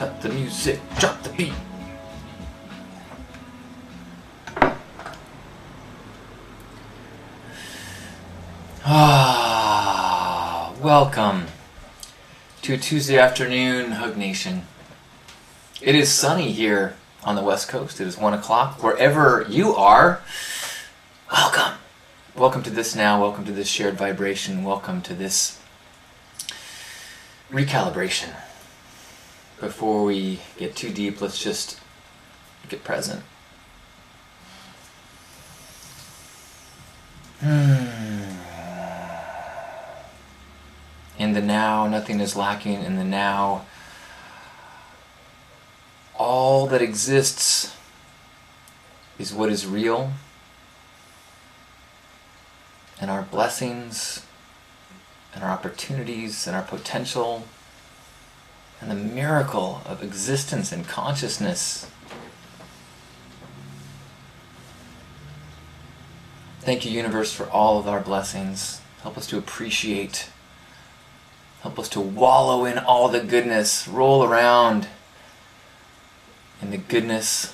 Cut the music, drop the beat. Welcome to a Tuesday afternoon, Hugnation. It is sunny here on the West Coast. It is 1 o'clock. Wherever you are, welcome. Welcome to this now. Welcome to this shared vibration. Welcome to this recalibration. Before we get too deep, let's just get present. In the now, nothing is lacking. In the now, all that exists is what is real, and our blessings, and our opportunities, and our potential, and the miracle of existence and consciousness. Thank you, universe, for all of our blessings. Help us to appreciate. Help us to wallow in all the goodness, roll around in the goodness,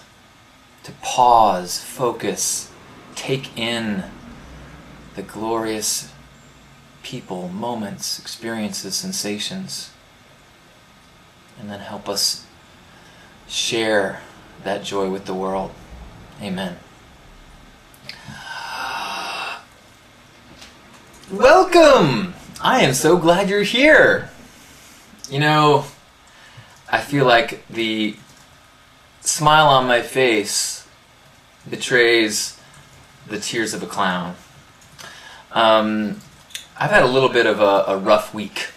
to pause, focus, take in the glorious people, moments, experiences, sensations, and then help us share that joy with the world. Amen. Welcome! I am so glad you're here. You know, I feel like the smile on my face betrays the tears of a clown. I've had a little bit of a rough week.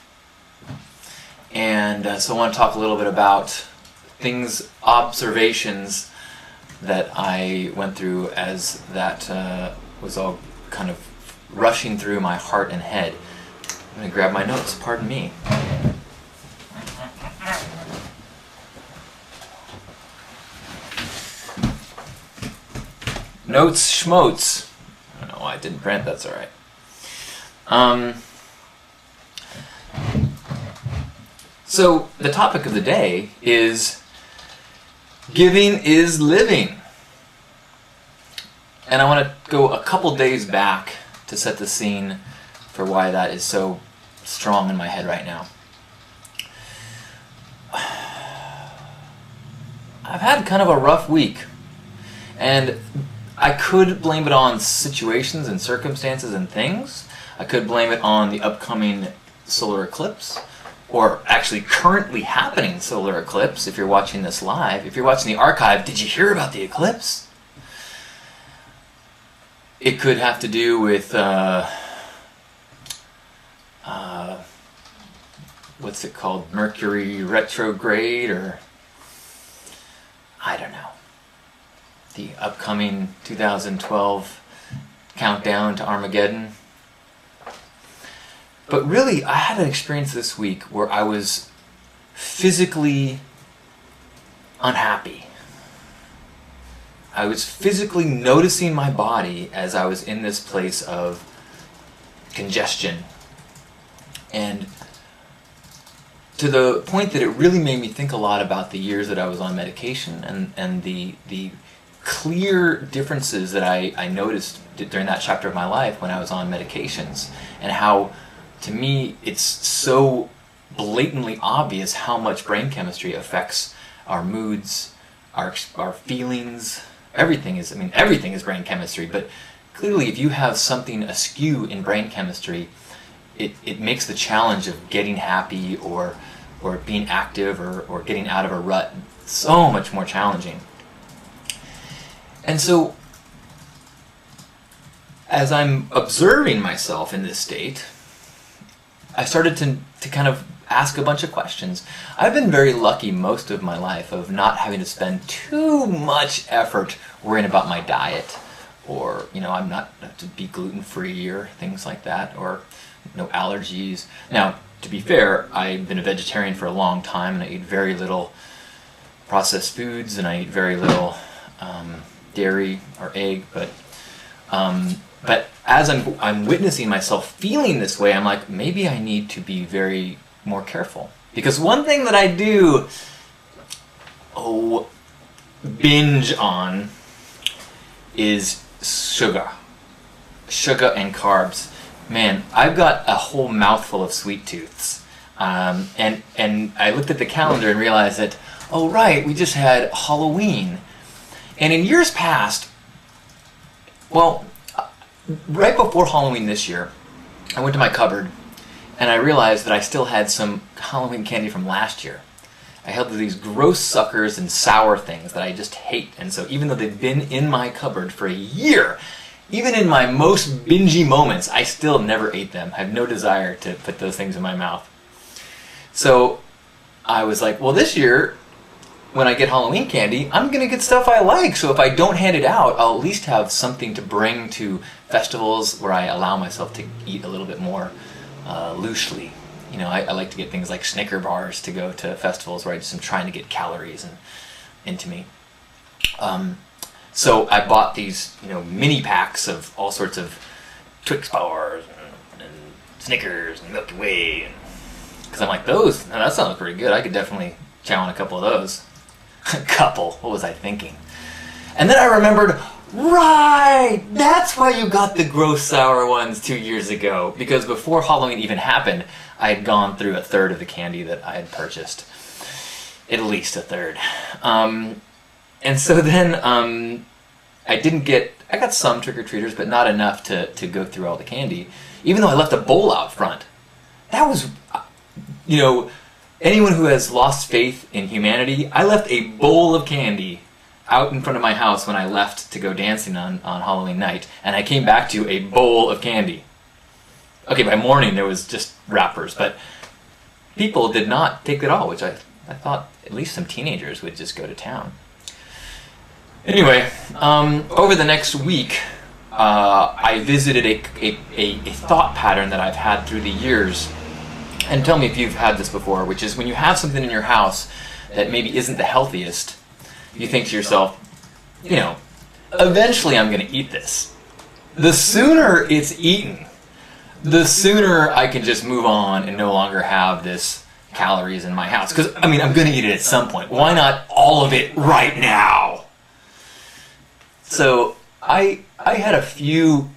And so I want to talk a little bit about observations that I went through as that was all kind of rushing through my heart and head. I'm going to grab my notes, pardon me. Notes schmotes. I don't know why I didn't print, that's alright. So the topic of the day is giving is living. And I want to go a couple days back to set the scene for why that is so strong in my head right now. I've had kind of a rough week, and I could blame it on situations and circumstances and things. I could blame it on the upcoming solar eclipse, or actually currently happening solar eclipse if you're watching this live. If you're watching the archive, did you hear about the eclipse? It could have to do with what's it called? Mercury retrograde, or I don't know. The upcoming 2012 countdown to Armageddon. But really, I had an experience this week where I was physically unhappy. I was physically noticing my body as I was in this place of congestion. And to the point that it really made me think a lot about the years that I was on medication and the clear differences that I noticed during that chapter of my life when I was on medications, and how, to me, it's so blatantly obvious how much brain chemistry affects our moods, our feelings. Everything is brain chemistry, but clearly if you have something askew in brain chemistry, it makes the challenge of getting happy or being active or getting out of a rut so much more challenging. And so, as I'm observing myself in this state, I started to kind of ask a bunch of questions. I've been very lucky most of my life of not having to spend too much effort worrying about my diet, or, I'm not to be gluten-free or things like that, or no allergies. Now, to be fair, I've been a vegetarian for a long time, and I eat very little processed foods, and I eat very little dairy or egg, but as I'm witnessing myself feeling this way, I'm like, maybe I need to be very more careful. Because one thing that I do binge on is sugar. Sugar and carbs. Man, I've got a whole mouthful of sweet tooths. And I looked at the calendar and realized that, oh right, we just had Halloween. And in years past, well, right before Halloween this year, I went to my cupboard and I realized that I still had some Halloween candy from last year. I held these gross suckers and sour things that I just hate. And so even though they've been in my cupboard for a year, even in my most bingy moments, I still never ate them. I have no desire to put those things in my mouth. So I was like, well, this year, when I get Halloween candy, I'm going to get stuff I like. So if I don't hand it out, I'll at least have something to bring to festivals where I allow myself to eat a little bit more loosely. You know, I like to get things like Snicker bars to go to festivals where I just am trying to get calories into me. So I bought these, mini packs of all sorts of Twix bars and Snickers and Milky Way, because I'm like, that sounds pretty good. I could definitely chow on a couple of those. A couple. What was I thinking? And then I remembered, right, that's why you got the gross sour ones 2 years ago, because before Halloween even happened, I had gone through a third of the candy that I had purchased. At least a third. And so then I got some trick-or-treaters, but not enough to go through all the candy, even though I left a bowl out front. That was, anyone who has lost faith in humanity, I left a bowl of candy out in front of my house when I left to go dancing on Halloween night, and I came back to a bowl of candy. Okay, by morning there was just wrappers, but people did not take it all, which I thought at least some teenagers would just go to town. Anyway, over the next week, I visited a thought pattern that I've had through the years, and tell me if you've had this before, which is when you have something in your house that maybe isn't the healthiest, you think to yourself, eventually I'm going to eat this. The sooner it's eaten, the sooner I can just move on and no longer have this calories in my house. Because, I'm going to eat it at some point. Why not all of it right now? So, I had a few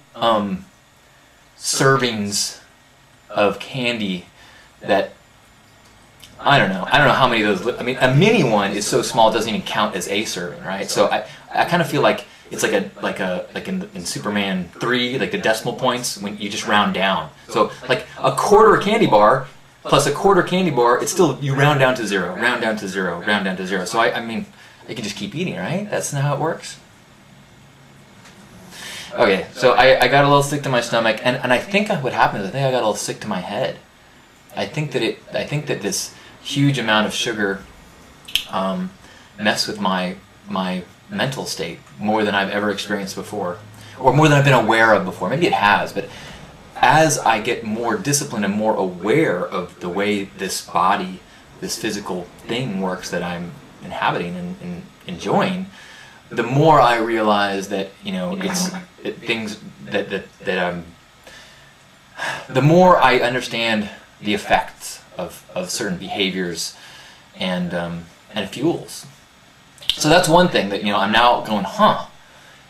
servings of candy that, I don't know how many of those, a mini one is so small it doesn't even count as a serving, right? So I kind of feel like it's like in Superman 3, like the decimal points when you just round down. So like a quarter candy bar plus a quarter candy bar, it's still, you round down to zero, round down to zero, round down to zero. So I can just keep eating, right? That's not how it works. Okay, so I got a little sick to my stomach, and I think what happened is I got a little sick to my head. I think that this huge amount of sugar messed with my mental state more than I've ever experienced before, or more than I've been aware of before. Maybe it has, but as I get more disciplined and more aware of the way this body, this physical thing works that I'm inhabiting and enjoying, the more I realize that the more I understand the effects of certain behaviors and fuels. So that's one thing that I'm now going,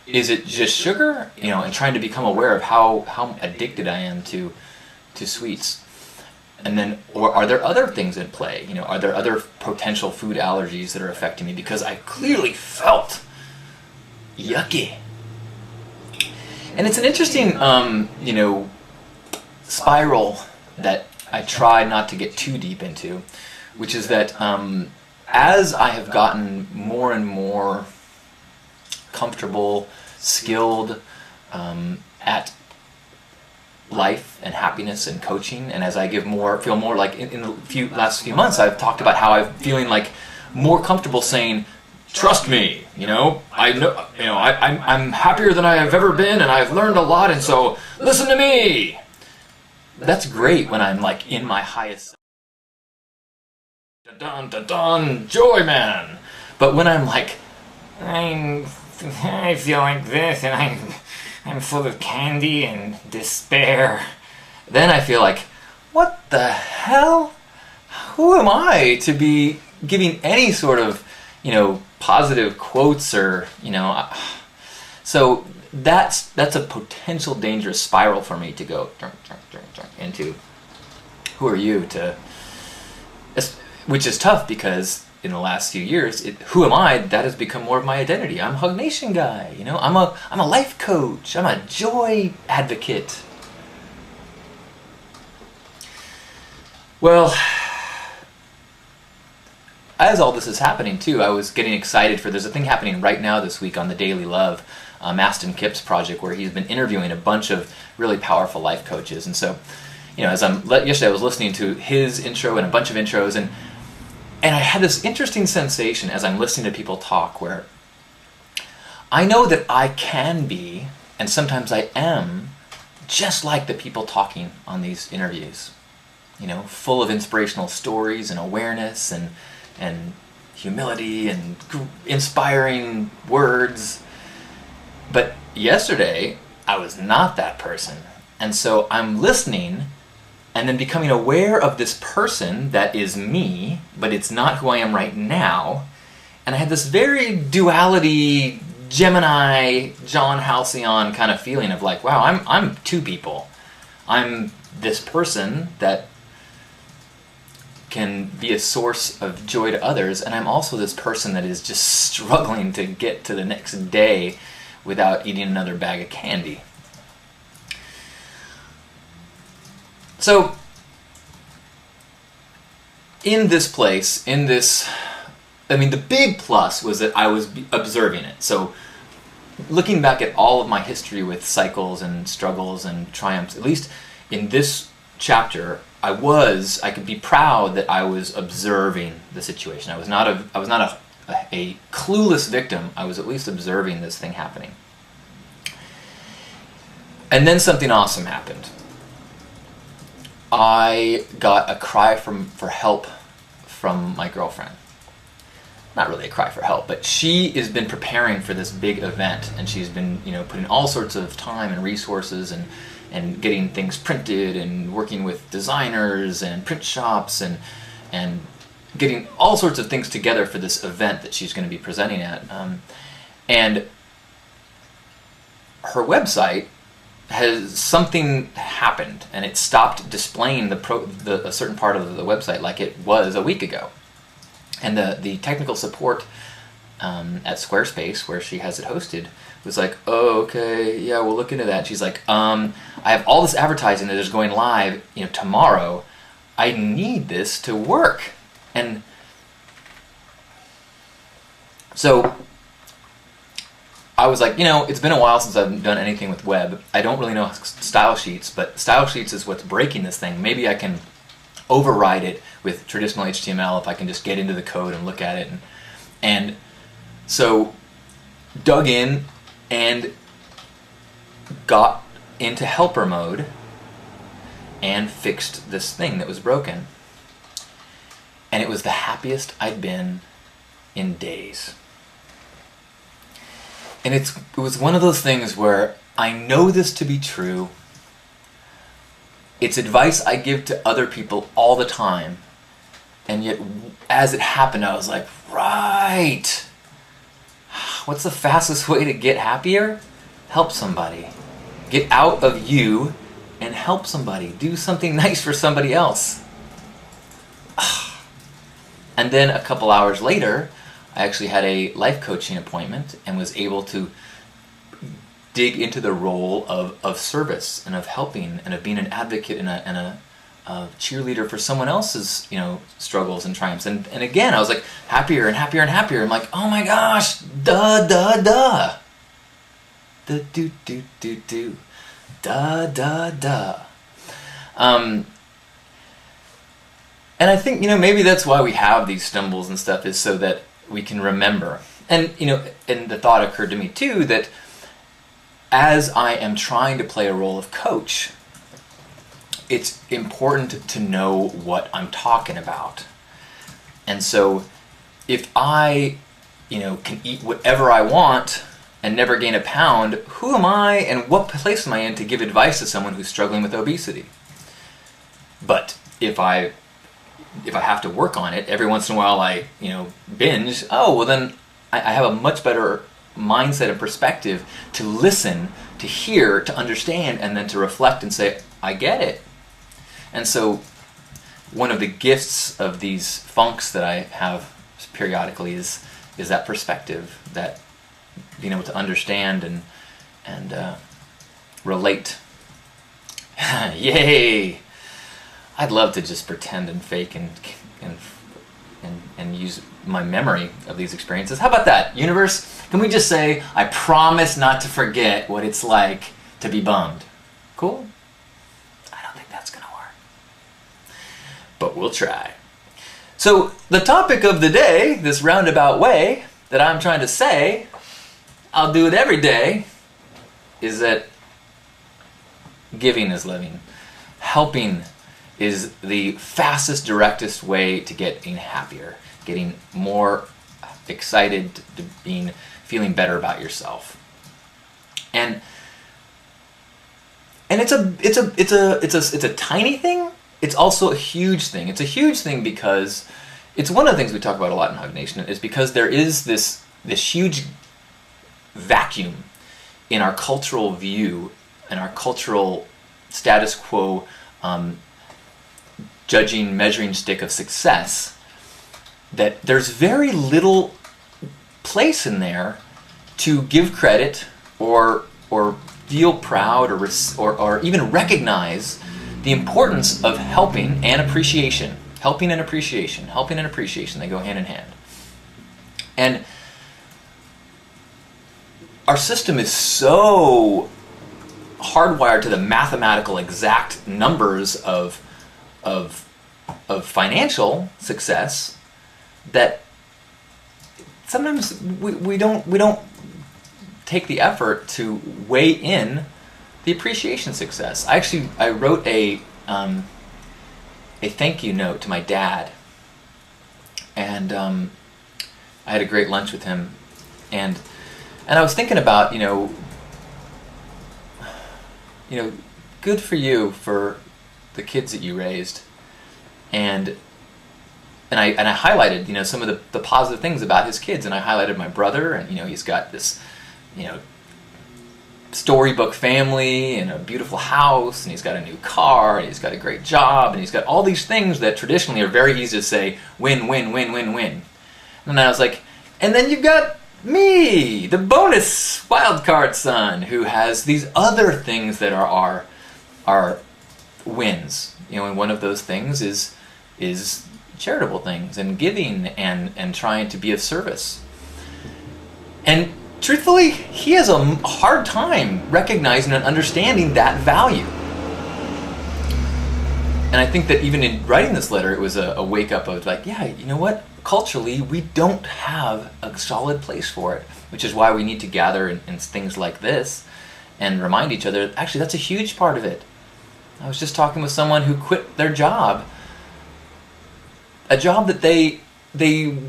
is it just sugar? And trying to become aware of how addicted I am to sweets. And then, or are there other things in play? Are there other potential food allergies that are affecting me? Because I clearly felt yucky. And it's an interesting, spiral that I try not to get too deep into, which is that as I have gotten more and more comfortable, skilled at life and happiness and coaching, and as I feel more like in the last few months, I've talked about how I'm feeling like more comfortable saying, trust me, I'm happier than I have ever been, and I've learned a lot, and so listen to me. That's great when I'm like in my highest dun joy man. But when I'm like, I feel like this, and I'm full of candy and despair, then I feel like, what the hell? Who am I to be giving any sort of positive quotes or, so that's a potential dangerous spiral for me to go into. Who are you to, which is tough because in the last few years, who am I? That has become more of my identity. I'm a Hugnation guy, I'm a life coach. I'm a joy advocate. Well, as all this is happening too, I was getting excited there's a thing happening right now this week on the Daily Love, Maston Kipp's project, where he's been interviewing a bunch of really powerful life coaches. And so, yesterday I was listening to his intro and a bunch of intros, and I had this interesting sensation as I'm listening to people talk where I know that I can be, and sometimes I am, just like the people talking on these interviews, full of inspirational stories and awareness and humility and inspiring words. But yesterday, I was not that person. And so I'm listening and then becoming aware of this person that is me, but it's not who I am right now. And I had this very duality, Gemini, John Halcyon kind of feeling of like, wow, I'm two people. I'm this person that can be a source of joy to others, and I'm also this person that is just struggling to get to the next day without eating another bag of candy. So, in this place, the big plus was that I was observing it. So, looking back at all of my history with cycles and struggles and triumphs, at least in this chapter, I could be proud that I was observing the situation. I was not a clueless victim. I was at least observing this thing happening. And then something awesome happened. I got a cry for help from my girlfriend. Not really a cry for help, but she has been preparing for this big event, and she's been, putting all sorts of time and resources and getting things printed and working with designers and print shops and getting all sorts of things together for this event that she's going to be presenting at. And her website something happened, and it stopped displaying a certain part of the website like it was a week ago. And the technical support at Squarespace, where she has it hosted, was like, oh, okay, yeah, we'll look into that. And she's like, I have all this advertising that is going live, tomorrow. I need this to work. And so I was like, it's been a while since I've done anything with web. I don't really know style sheets, but style sheets is what's breaking this thing. Maybe I can override it with traditional HTML if I can just get into the code and look at it. And so dug in and got into helper mode and fixed this thing that was broken. And it was the happiest I'd been in days. And it was one of those things where I know this to be true. It's advice I give to other people all the time. And yet, as it happened, I was like, right. What's the fastest way to get happier? Help somebody. Get out of you and help somebody. Do something nice for somebody else. And then a couple hours later, I actually had a life coaching appointment and was able to dig into the role of service and of helping and of being an advocate and a cheerleader for someone else's struggles and triumphs. And again, I was like happier and happier and happier. I'm like, oh my gosh, duh. The do. Duh. And I think, maybe that's why we have these stumbles and stuff, is so that we can remember. And, and the thought occurred to me too that as I am trying to play a role of coach, it's important to know what I'm talking about. And so if I, can eat whatever I want and never gain a pound, who am I and what place am I in to give advice to someone who's struggling with obesity? But if I if I have to work on it, every once in a while I, binge, oh, well then I have a much better mindset and perspective to listen, to hear, to understand, and then to reflect and say, I get it. And so one of the gifts of these funks that I have periodically is that perspective, that being able to understand and relate. Yay! I'd love to just pretend and fake and use my memory of these experiences. How about that, universe? Can we just say, I promise not to forget what it's like to be bummed? Cool? I don't think that's gonna work, but we'll try. So the topic of the day, this roundabout way that I'm trying to say, I'll do it every day, is that giving is living. Helping is the fastest, directest way to getting happier, getting more excited, to feeling better about yourself. And it's a tiny thing. It's also a huge thing. It's a huge thing because it's one of the things we talk about a lot in Hugnation, is because there is this huge vacuum in our cultural view and our cultural status quo judging, measuring stick of success, that there's very little place in there to give credit or feel proud or even recognize the importance of helping and appreciation. Helping and appreciation. Helping and appreciation, they go hand in hand. And our system is so hardwired to the mathematical exact numbers of financial success that sometimes we don't take the effort to weigh in the appreciation success. I wrote a thank you note to my dad, and I had a great lunch with him, and I was thinking about good for you for the kids that you raised, and I highlighted some of the positive things about his kids, and I highlighted my brother, and he's got this storybook family and a beautiful house, and he's got a new car, and he's got a great job, and he's got all these things that traditionally are very easy to say win, win, win, win, win. And I was like, and then you've got me, the bonus wild card son, who has these other things that are our wins. And one of those things is charitable things and giving and trying to be of service. And truthfully, he has a hard time recognizing and understanding that value. And I think that even in writing this letter, it was a wake up of like, yeah, you know what? Culturally, we don't have a solid place for it, which is why we need to gather in things like this and remind each other, actually, that's a huge part of it. I was just talking with someone who quit their job, a job that they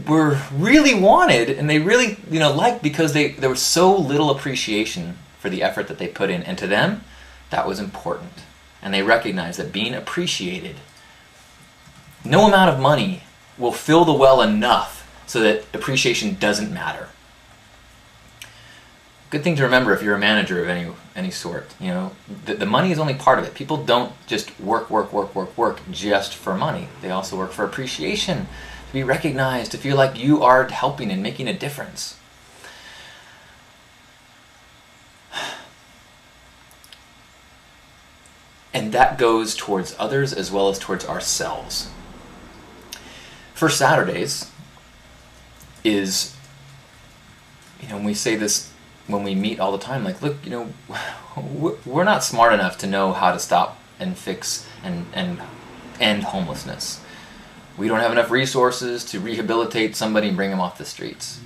were really wanted and they really liked, because there was so little appreciation for the effort that they put in, and to them that was important, and they recognized that being appreciated, no amount of money will fill the well enough so that appreciation doesn't matter. Good thing to remember if you're a manager of any sort. The money is only part of it. People don't just work just for money. They also work for appreciation, to be recognized, to feel like you are helping and making a difference. And that goes towards others as well as towards ourselves. First Saturdays is, when we say this when we meet all the time, like, look, we're not smart enough to know how to stop and fix and end homelessness. We don't have enough resources to rehabilitate somebody and bring them off the streets.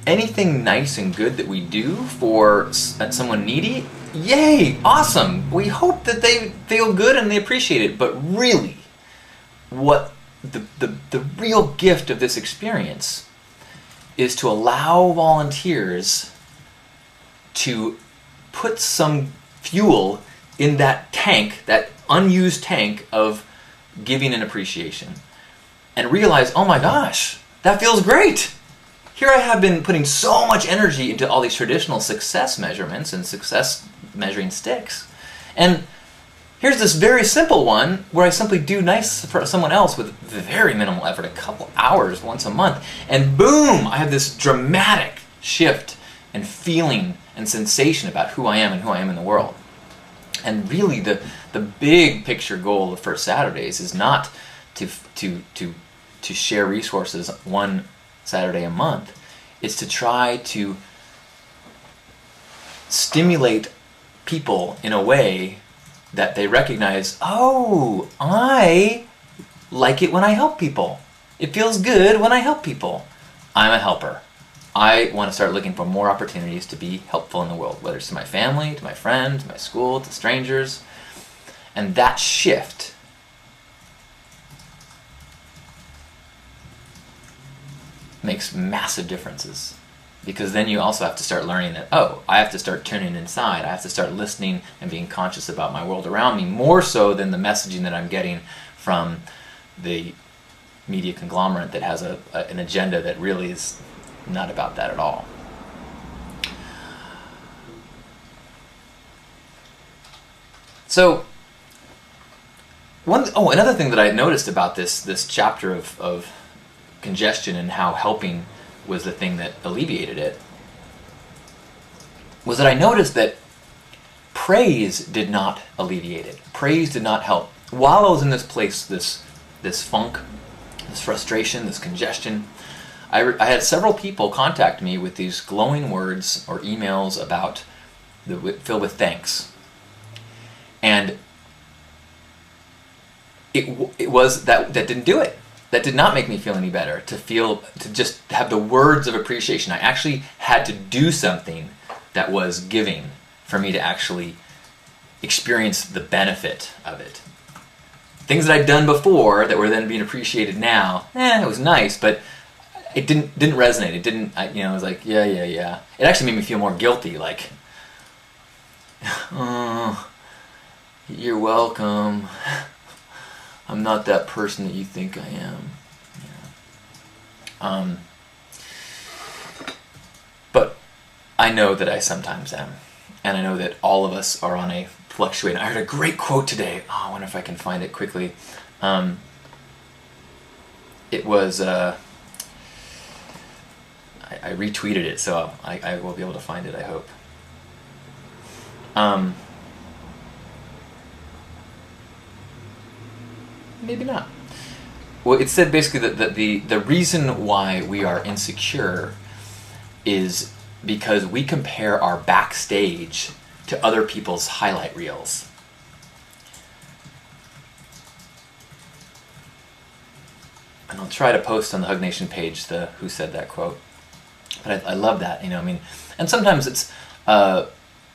Anything nice and good that we do for someone needy, yay, awesome. We hope that they feel good and they appreciate it. But really, what the real gift of this experience is to allow volunteers to put some fuel in that tank, that unused tank of giving an appreciation, and realize, oh my gosh, that feels great. Here I have been putting so much energy into all these traditional success measurements and success measuring sticks. And here's this very simple one where I simply do nice for someone else with very minimal effort, a couple hours once a month, and boom, I have this dramatic shift and feeling and sensation about who I am and who I am in the world. And really the big picture goal of First Saturdays is not to share resources one Saturday a month. It's to try to stimulate people in a way that they recognize, oh, I like it when I help people. It feels good when I help people. I'm a helper. I want to start looking for more opportunities to be helpful in the world, whether it's to my family, to my friends, to my school, to strangers. And that shift makes massive differences. Because then you also have to start learning that, oh, I have to start tuning inside. I have to start listening and being conscious about my world around me, more so than the messaging that I'm getting from the media conglomerate that has an agenda that really is not about that at all. So, another thing that I noticed about this chapter of congestion and how helping was the thing that alleviated it, was that I noticed that praise did not alleviate it. Praise did not help. While I was in this place, this funk, this frustration, this congestion, I had several people contact me with these glowing words or emails about filled with thanks. And it was that didn't do it. That did not make me feel any better, to just have the words of appreciation. I actually had to do something that was giving for me to actually experience the benefit of it. Things that I'd done before that were then being appreciated now, it was nice, but it didn't resonate. It didn't, I was like, yeah. It actually made me feel more guilty, like, oh, you're welcome. I'm not that person that you think I am. Yeah. But I know that I sometimes am. And I know that all of us are on a fluctuating. I heard a great quote today. Oh, I wonder if I can find it quickly. It was, I retweeted it, so I will be able to find it, I hope. Maybe not. Well, it said basically that the reason why we are insecure is because we compare our backstage to other people's highlight reels. And I'll try to post on the Hugnation page who said that quote. But I love that, and sometimes it's, one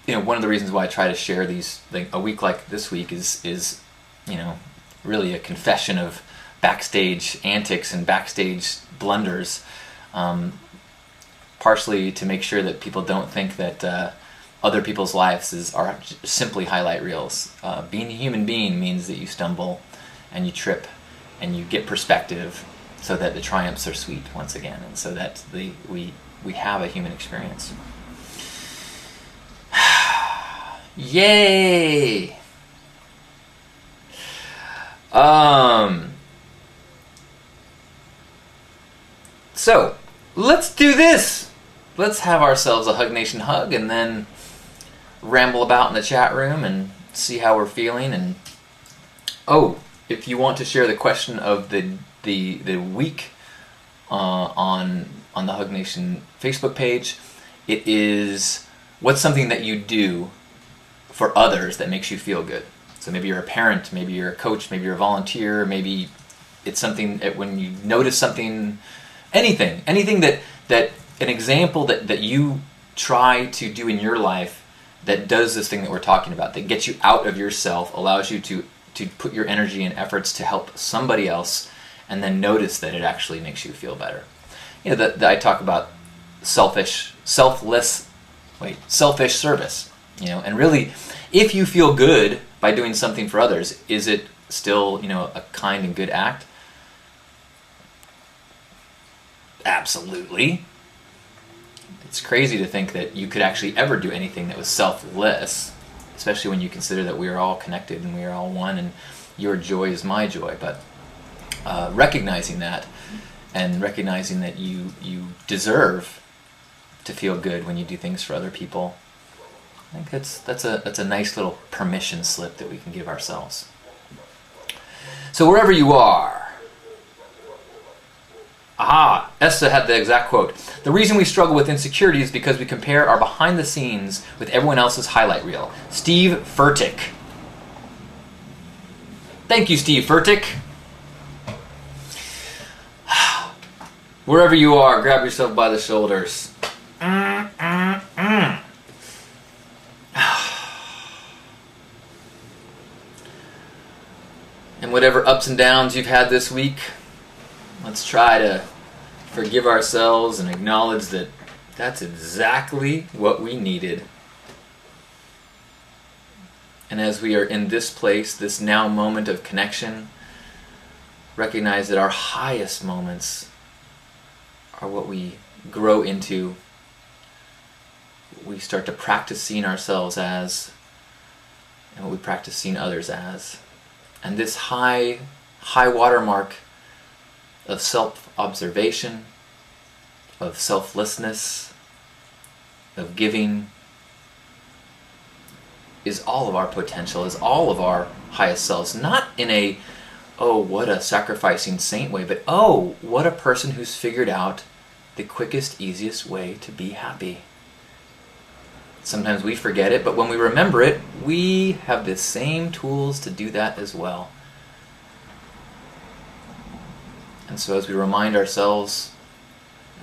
of the reasons why I try to share these, like a week like this week is really a confession of backstage antics and backstage blunders, partially to make sure that people don't think that other people's lives are simply highlight reels. Being a human being means that you stumble and you trip and you get perspective so that the triumphs are sweet once again, and so that we have a human experience. Yay! So, let's do this! Let's have ourselves a Hugnation hug and then ramble about in the chat room and see how we're feeling. And if you want to share the question of the week on the Hugnation Facebook page, it is, what's something that you do for others that makes you feel good? So maybe you're a parent, maybe you're a coach, maybe you're a volunteer, maybe it's something that when you notice something, anything that an example that you try to do in your life that does this thing that we're talking about, that gets you out of yourself, allows you to put your energy and efforts to help somebody else, and then notice that it actually makes you feel better. I talk about selfish service. And really, if you feel good by doing something for others, is it still, a kind and good act? Absolutely. It's crazy to think that you could actually ever do anything that was selfless, especially when you consider that we are all connected and we are all one, and your joy is my joy. But recognizing that, and recognizing that you deserve to feel good when you do things for other people, I think that's a nice little permission slip that we can give ourselves. So wherever you are, aha, Esther had the exact quote. The reason we struggle with insecurity is because we compare our behind the scenes with everyone else's highlight reel. Steve Furtick. Thank you, Steve Furtick. Wherever you are, grab yourself by the shoulders. And whatever ups and downs you've had this week, let's try to forgive ourselves and acknowledge that that's exactly what we needed. And as we are in this place, this now moment of connection, recognize that our highest moments are what we grow into. We start to practice seeing ourselves as, and what we practice seeing others as. And this high watermark of self-observation, of selflessness, of giving, is all of our potential, is all of our highest selves. Not in a, oh, what a sacrificing saint way, but oh, what a person who's figured out the quickest, easiest way to be happy. Sometimes we forget it, but when we remember it, we have the same tools to do that as well. And so as we remind ourselves,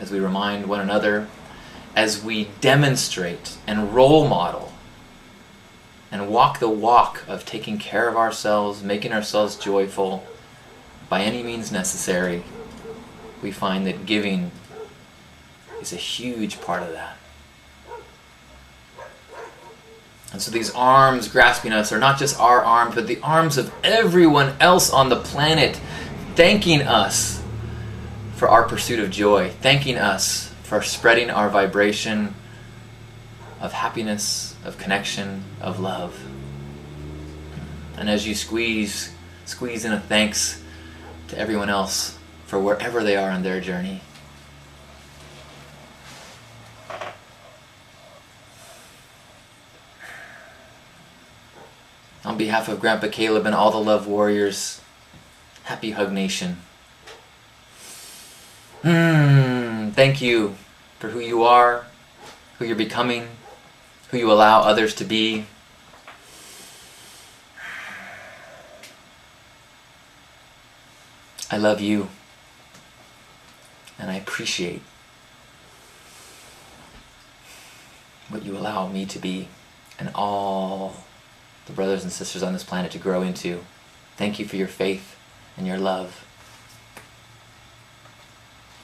as we remind one another, as we demonstrate and role model and walk the walk of taking care of ourselves, making ourselves joyful by any means necessary, we find that giving is a huge part of that. And so these arms grasping us are not just our arms, but the arms of everyone else on the planet, thanking us for our pursuit of joy, thanking us for spreading our vibration of happiness, of connection, of love. And as you squeeze in a thanks to everyone else for wherever they are on their journey. On behalf of Grandpa Caleb and all the Love Warriors, happy Hugnation. Thank you for who you are, who you're becoming, who you allow others to be. I love you, and I appreciate what you allow me to be, and all the brothers and sisters on this planet to grow into. Thank you for your faith and your love.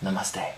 Namaste.